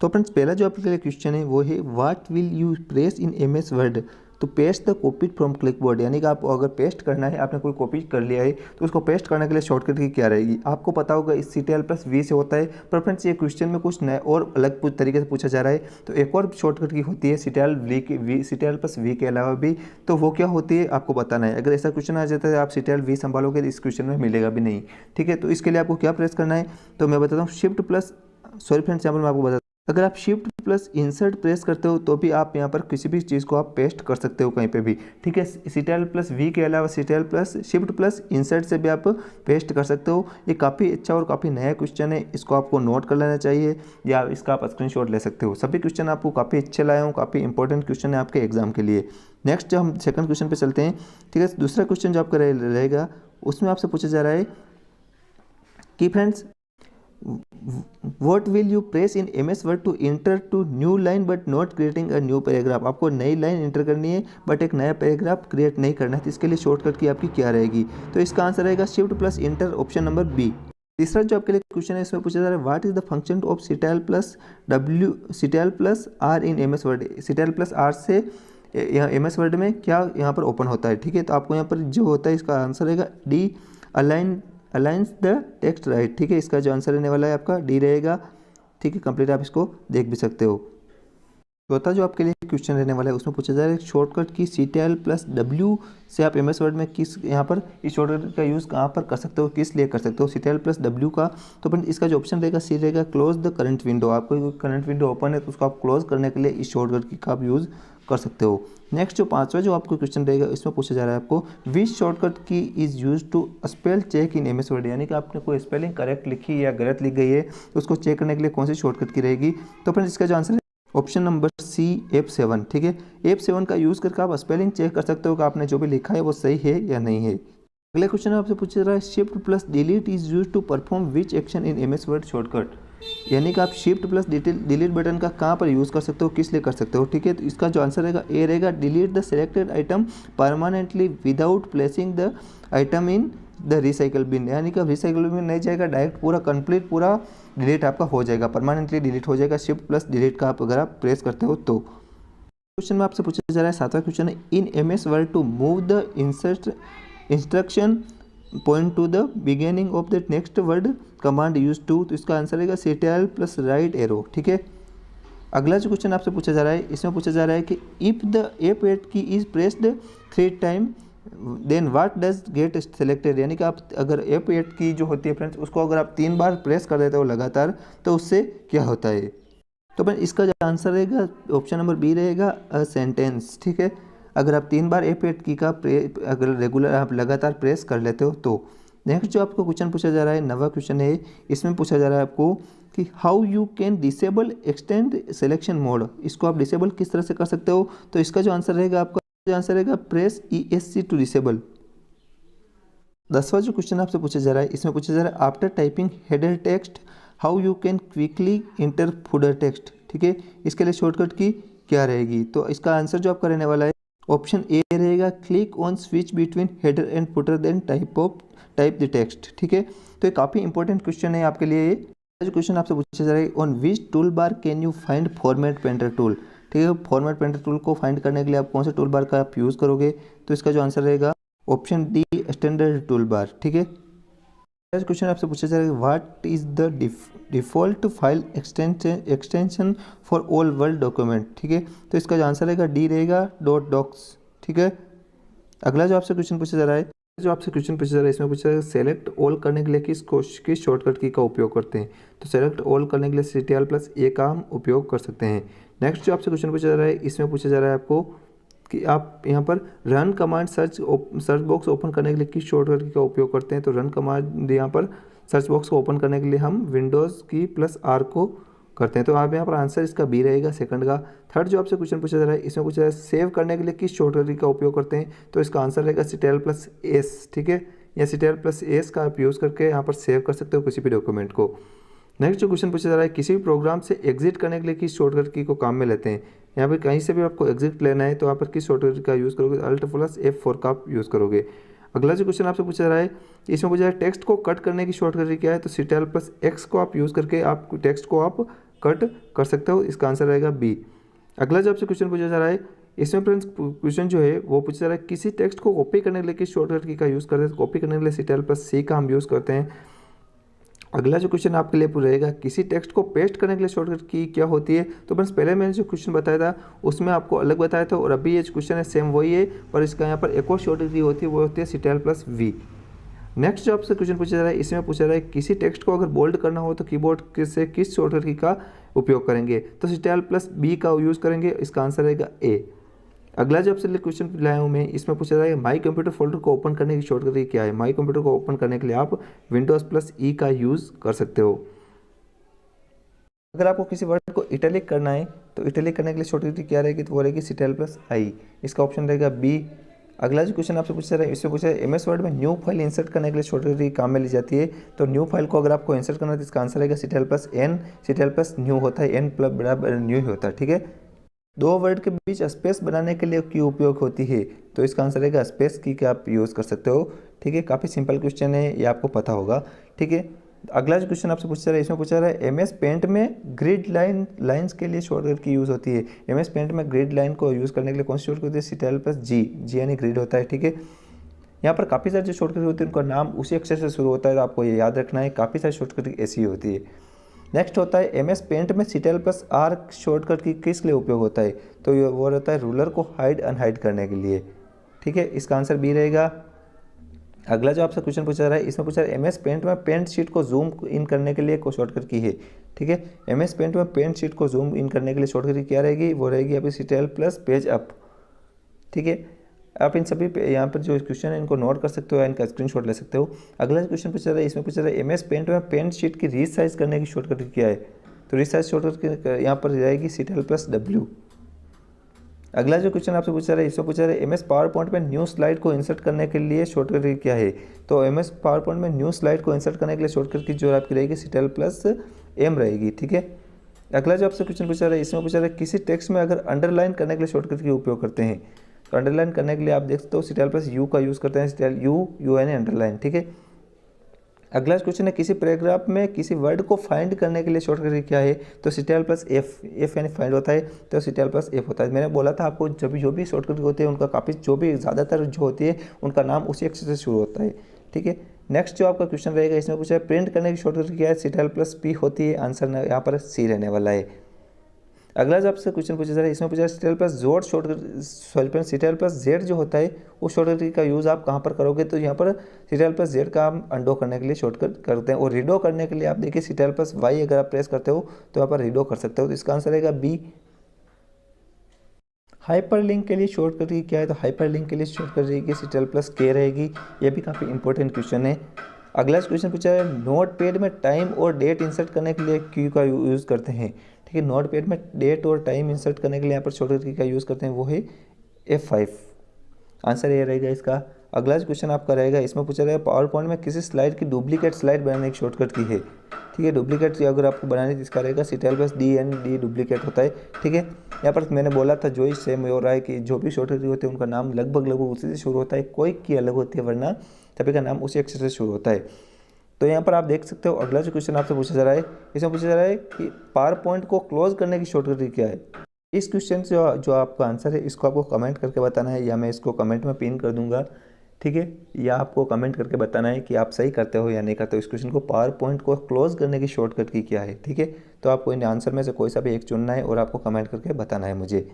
तो फ्रेंड्स पहला जो आपके लिए क्वेश्चन है वो है what will you press in MS word तो पेस्ट द कॉपी फ्रॉम क्लिकबोर्ड, यानी कि आपको अगर पेस्ट करना है, आपने कोई कॉपी कर लिया है तो उसको पेस्ट करने के लिए शॉर्टकट की क्या रहेगी। आपको पता होगा इस CTRL+V से होता है, पर फ्रेंड्स ये क्वेश्चन में कुछ नया और अलग तरीके से पूछा जा रहा है। तो एक और शॉर्टकट की होती है CTRL+V के अलावा भी, तो वो क्या होती है आपको बताना है। अगर ऐसा क्वेश्चन आ जाता है आप CTRL+V संभालोगे तो इस क्वेश्चन में मिलेगा भी नहीं, ठीक है। तो इसके लिए आपको क्या प्रेस करना है, तो मैं बताता हूँ सॉरी फ्रेंड्स, यहाँ पर मैं आपको बताता हूँ, अगर आप Shift+Insert प्रेस करते हो तो भी आप यहाँ पर किसी भी चीज़ को आप पेस्ट कर सकते हो कहीं पे भी, ठीक है। CTRL+V के अलावा Shift+Insert से भी आप पेस्ट कर सकते हो। ये काफ़ी अच्छा और काफ़ी नया क्वेश्चन है, इसको आपको नोट कर लेना चाहिए या इसका आप स्क्रीनशॉट ले सकते हो। सभी क्वेश्चन आपको काफ़ी अच्छे लाए हूँ, काफ़ी इंपॉर्टेंट क्वेश्चन है आपके एग्जाम के लिए। नेक्स्ट जो हम सेकंड क्वेश्चन पे चलते हैं, ठीक है। दूसरा क्वेश्चन जो आपका रहेगा उसमें आपसे पूछा जा रहा है कि friends What will you press in MS Word to enter to new line but not creating a new paragraph। आपको नई लाइन इंटर करनी है बट एक नया पैराग्राफ क्रिएट नहीं करना है, तो इसके लिए शॉर्टकट की आपकी क्या रहेगी। तो इसका आंसर रहेगा Shift+Enter, ऑप्शन नंबर बी। तीसरा जो आपके लिए क्वेश्चन है इसमें पूछा जा रहा है what is the function of CTRL+R in MS Word। CTRL+R से यहाँ MS Word में क्या यहाँ पर ओपन होता है, ठीक है। तो आपको यहाँ पर जो होता है इसका आंसर रहेगा D, aligns the text right, ठीक है। इसका जो आंसर रहने वाला है आपका डी रहेगा, ठीक है। कंप्लीट आप इसको देख भी सकते हो। चौथा जो आपके लिए क्वेश्चन रहने वाला है उसमें पूछा जा रहा है शॉर्टकट की CTRL+W से आप MS वर्ड में किस यहाँ पर इस शॉर्टकट का यूज़ कहाँ पर कर सकते हो, किस लिए कर सकते हो CTRL+W का। तो फ्रेंड इसका जो ऑप्शन रहेगा सी रहेगा क्लोज द करंट विंडो। आपको करंट विंडो ओपन है तो उसको आप क्लोज करने के लिए इस शॉर्टकट की का आप यूज़ कर सकते हो। नेक्स्ट जो पांचवा जो आपको क्वेश्चन रहेगा इसमें पूछा जा रहा है आपको which shortcut key is use to spell check in MS word, यानी कि आपने कोई स्पेलिंग करेक्ट लिखी या गलत लिख गई है तो उसको चेक करने के लिए कौन सी शॉर्टकट की रहेगी। तो फ्रेंड्स इसका जो आंसर है ऑप्शन नंबर सी F7, ठीक है। F7 का यूज़ करके आप स्पेलिंग चेक कर सकते हो कि आपने जो भी लिखा है वो सही है या नहीं है। अगला क्वेश्चन आपसे पूछा जा रहा है Shift+Delete is use to perform which action in MS word shortcut, यानी कि आप Shift+Delete बटन का कहाँ पर यूज़ कर सकते हो, किस लिए कर सकते हो, ठीक है। तो इसका जो आंसर रहेगा ए रहेगा delete the selected item permanently without placing the item in the recycle bin, यानी कि रिसाइकल बिन नहीं जाएगा, डायरेक्ट पूरा कंप्लीट पूरा डिलीट आपका हो जाएगा, परमानेंटली डिलीट हो जाएगा Shift+Delete का आप अगर आप प्रेस करते हो तो। क्वेश्चन में आपसे पूछा जा रहा है सातवां क्वेश्चन है in MS word to move the instruction point to the beginning of the next word command use to, तो इसका आंसर रहेगा CTRL+राइट एरो, ठीक है। अगला जो क्वेश्चन आपसे पूछा जा रहा है इसमें पूछा जा रहा है कि if the F8 key is pressed 3 time then what does get selected, यानी कि आप अगर F8 की जो होती है फ्रेंड्स उसको अगर आप 3 बार प्रेस कर देते हो लगातार तो उससे क्या होता है। तो फ्रेंड इसका जो आंसर रहेगा ऑप्शन नंबर बी रहेगा अ सेंटेंस, ठीक है। अगर आप 3 बार F8 की का अगर रेगुलर आप लगातार प्रेस कर लेते हो तो। नेक्स्ट जो आपको क्वेश्चन पूछा जा रहा है नवा क्वेश्चन है, इसमें पूछा जा रहा है आपको कि how you can disable extend selection mode, इसको आप डिसेबल किस तरह से कर सकते हो। तो इसका जो आंसर रहेगा आपका जो आंसर रहेगा प्रेस ESC टू डिसेबल। 10वां जो क्वेश्चन आपसे पूछा जा रहा है इसमें पूछा जा रहा है after typing header text how you can quickly inter footer text, ठीक है। इसके लिए शॉर्टकट की क्या रहेगी। तो इसका आंसर जो आपका रहने वाला है ऑप्शन ए रहेगा click on switch between header and footer then type the text, ठीक है। तो ये काफ़ी इंपॉर्टेंट क्वेश्चन है आपके लिए। जो क्वेश्चन आपसे पूछा जा रहा है on which tool bar can you find format painter tool, ठीक है। फॉर्मेट पेंटर टूल को फाइंड करने के लिए आप कौन से टूल बार का आप यूज़ करोगे। तो इसका जो आंसर रहेगा option D standard tool bar, ठीक है। क्वेश्चन आपसे पूछा जा रहा है what is the default file extension for all world document, ठीक है। तो इसका जो आंसर रहेगा डी रहेगा .docs, ठीक है। अगला जो आपसे क्वेश्चन पूछा जा रहा है इसमें पूछा जा रहा है सेलेक्ट ऑल करने के लिए किस शॉर्टकट की का उपयोग करते हैं। तो सेलेक्ट ऑल करने के लिए CTRL+A का हम उपयोग कर सकते हैं। नेक्स्ट जो आपसे क्वेश्चन पूछा जा रहा है इसमें पूछा जा रहा है आपको कि आप यहाँ पर run command search box open करने के लिए किस शॉर्टकट का उपयोग करते हैं। तो रन कमांड यहाँ पर सर्च बॉक्स को ओपन करने के लिए हम विंडोज़ की +R को करते हैं। तो आप यहाँ पर आंसर इसका बी रहेगा सेकंड का। थर्ड जो आपसे क्वेश्चन पूछा जा रहा है इसमें पूछा जा रहा है सेव करने के लिए किस शॉर्टकट का उपयोग करते हैं। तो इसका आंसर रहेगा CTRL+S, ठीक है। या CTRL+S का आप यूज़ करके यहाँ पर सेव कर सकते हो किसी भी डॉक्यूमेंट को। नेक्स्ट जो क्वेश्चन पूछा जा रहा है किसी भी प्रोग्राम से एग्जिट करने के लिए किस शॉर्टकट की को काम में लेते हैं। यहाँ पर कहीं से भी आपको एग्जिट लेना है तो यहाँ पर किस शॉर्टकट का यूज़ करोगे, Alt+F4 का आप यूज़ करोगे। अगला जो क्वेश्चन आपसे पूछा जा रहा है इसमें पूछा जा रहा है टेक्स्ट को कट करने की शॉर्टकट क्या है। तो CTRL+X को आप यूज़ करके आप टेक्स्ट को आप कट कर सकते हो, इसका आंसर रहेगा बी। अगला जो आपसे क्वेश्चन पूछा जा रहा है, इसमें फ्रेंड्स क्वेश्चन जो है वो पूछा जा रहा है किसी टेक्स्ट को कॉपी करने के लिए किस शॉर्टकट की का यूज़ करते हैं। कॉपी करने के लिए Ctrl+C का हम यूज़ करते हैं। अगला जो क्वेश्चन आपके लिए रहेगा किसी टेक्स्ट को पेस्ट करने के लिए शॉर्टकट की क्या होती है। तो फ्रेंड्स पहले मैंने जो क्वेश्चन बताया था उसमें आपको अलग बताया था और अभी ये क्वेश्चन है सेम वही है, पर इसका यहाँ पर एक और शॉर्टकट की होती है, वो होती है Ctrl+V। नेक्स्ट जो आपसे क्वेश्चन पूछा जा रहा है, इसमें पूछा जा रहा है किसी टेक्स्ट को अगर बोल्ड करना हो तो कीबोर्ड से किस शॉर्टकट की का उपयोग करेंगे। तो Ctrl+B का यूज़ करेंगे, इसका आंसर रहेगा ए। अगला जो आपसे क्वेश्चन लाया हूँ मैं, इसमें पूछा जा रहा है माई कंप्यूटर फोल्डर को ओपन करने की शॉर्टकट क्या है। माई कंप्यूटर को ओपन करने के लिए आप Windows+E का यूज़ कर सकते हो। अगर आपको किसी वर्ड को इटैलिक करना है तो इटैलिक करने के लिए शॉर्टकट क्या रहेगी, तो वो रहेगी Ctrl+I, इसका ऑप्शन रहेगा बी। अगला जो क्वेश्चन आपसे पूछा जा रहा है, इसमें पूछा है MS वर्ड में न्यू फाइल इंसर्ट करने के लिए शॉर्टकट काम में ली जाती है। तो न्यू फाइल को अगर आपको इंसर्ट करना है तो इसका आंसर रहेगा Ctrl+N। Ctrl+न्यू होता है, N प्लस बराबर न्यू ही होता है, ठीक है। दो वर्ड के बीच स्पेस बनाने के लिए की उपयोग होती है, तो इसका आंसर रहेगा स्पेस की आप यूज़ कर सकते हो, ठीक है। काफ़ी सिंपल क्वेश्चन है, ये आपको पता होगा, ठीक है। अगला जो क्वेश्चन आपसे पूछा जा रहा है, इसमें पूछा जा रहा है MS पेंट में ग्रिड लाइंस के लिए शॉर्टकट की यूज़ होती है। MS पेंट में ग्रिड लाइन को यूज़ करने के लिए कौन सी शॉर्टकट होती है, Ctrl+G, जी यानी ग्रिड होता है, ठीक है। यहाँ पर काफ़ी सारे जो शॉर्टकट होती है उनका नाम उसी अक्षर से शुरू होता है, तो आपको ये याद रखना है। काफ़ी सारी शॉर्टकट ऐसी होती है। नेक्स्ट होता है MS पेंट में Ctrl+R शॉर्टकट की किस लिए उपयोग होता है। तो ये वो होता है रूलर को हाइड अनहाइड करने के लिए, ठीक है, इसका आंसर बी रहेगा। अगला जो आपसे क्वेश्चन पूछा जा रहा है, इसमें पूछा रहा है MS पेंट में पेंट शीट को जूम इन करने के लिए को शॉर्टकट की है, ठीक है। MS पेंट में पेंट शीट को जूम इन करने के लिए शॉर्टकट की क्या रहेगी, वो रहेगी आपकी Ctrl+पेज अप, ठीक है। आप इन सभी पे यहाँ पर जो क्वेश्चन है इनको नोट कर सकते हो, इनका स्क्रीनशॉट ले सकते हो। अगला क्वेश्चन पूछा रहा है, इसमें पूछा रहा है MS पेंट में पेंट शीट की रीसाइज करने की शॉर्टकट क्या है। तो रीसाइज शॉर्टकट यहाँ पर रहेगी Ctrl+W। अगला जो क्वेश्चन आपसे पूछा रहा है, इसमें पूछा रहा है MS पावर पॉइंट में न्यू स्लाइड को इंसर्ट करने के लिए शॉर्टकट क्या है। तो MS पावर पॉइंट में न्यू स्लाइड को इंसर्ट करने के लिए शॉर्टकट की जो आपकी रहेगी Ctrl+M रहेगी, ठीक है। अगला जो आपसे क्वेश्चन पूछा रहा है, इसमें पूछा रहा है किसी टेक्स्ट में अगर अंडरलाइन करने के लिए शॉर्टकट की उपयोग करते हैं। तो अंडरलाइन करने के लिए आप देख सकते हो Ctrl+U का यूज़ करते हैं, U यानी अंडरलाइन, ठीक है। अगला क्वेश्चन है किसी पैराग्राफ में किसी वर्ड को फाइंड करने के लिए शॉर्टकट क्या है। तो Ctrl+F यानी फाइंड होता है, तो Ctrl+F होता है। मैंने बोला था आपको जब जो भी शॉर्टकट होते हैं उनका काफ़ी जो भी ज़्यादातर जो होती है उनका नाम उसी अक्षर से शुरू होता है, ठीक है। नेक्स्ट जो आपका क्वेश्चन रहेगा, इसमें पूछा है प्रिंट करने की शॉर्टकट क्या है। Ctrl+P होती है, आंसर यहाँ पर सी रहने वाला है। अगला जो आपसे क्वेश्चन पूछा जा रहा है, इसमें पूछा है Ctrl+Z शॉर्टकट Ctrl+Z जो होता है उस शॉर्टकट का यूज़ आप कहाँ पर करोगे। तो यहाँ पर Ctrl+Z का हम अंडो करने के लिए शॉर्टकट करते हैं, और रीडो करने के लिए आप देखिए Ctrl+Y अगर आप प्रेस करते हो तो यहाँ पर रीडो कर सकते हो, तो इसका आंसर रहेगा बी। हाइपरलिंक के लिए शॉर्टकट की क्या है। तो हाइपरलिंक के लिए शॉर्टकट रहेगी Ctrl+K रहेगी। ये भी काफ़ी इंपॉर्टेंट क्वेश्चन है। अगला क्वेश्चन पूछा है नोटपैड में टाइम और डेट इंसर्ट करने के लिए क्यू का यूज़ करते हैं, ठीक है। नोटपैड में डेट और टाइम इंसर्ट करने के लिए यहाँ पर शॉर्टकट की का यूज़ करते हैं, वो है F5, आंसर ये रहेगा इसका। अगला क्वेश्चन आपका रहेगा, इसमें पूछा रहेगा पावर पॉइंट में किसी स्लाइड की डुप्लीकेट स्लाइड बनाने की शॉर्टकट की है, ठीक है। डुप्लीकेट अगर आपको बनानी है इसका रहेगा Ctrl+D एंड D डुप्लीकेट होता है, ठीक है। यहाँ पर मैंने बोला था जो ही सेम हो रहा है कि जो भी शॉर्टकट होते हैं उनका नाम लगभग उसी से शुरू होता है, कोई की अलग होती है, वरना सभी का नाम उसी अक्षर से शुरू होता है। तो यहाँ पर आप देख सकते हो अगला जो क्वेश्चन आपसे पूछा जा रहा है, इसमें पूछा जा रहा है कि पावर पॉइंट को क्लोज करने की शॉर्टकट क्या है। इस क्वेश्चन से जो आपका आंसर है इसको आपको कमेंट करके बताना है, या मैं इसको कमेंट में पिन कर दूंगा, ठीक है। या आपको कमेंट करके बताना है कि आप सही करते हो या नहीं करते हो। इस क्वेश्चन को पावर पॉइंट को क्लोज करने की शॉर्टकट की क्या है, ठीक है। तो आपको इन आंसर में से कोई सा भी एक चुनना है और आपको कमेंट करके बताना है मुझे।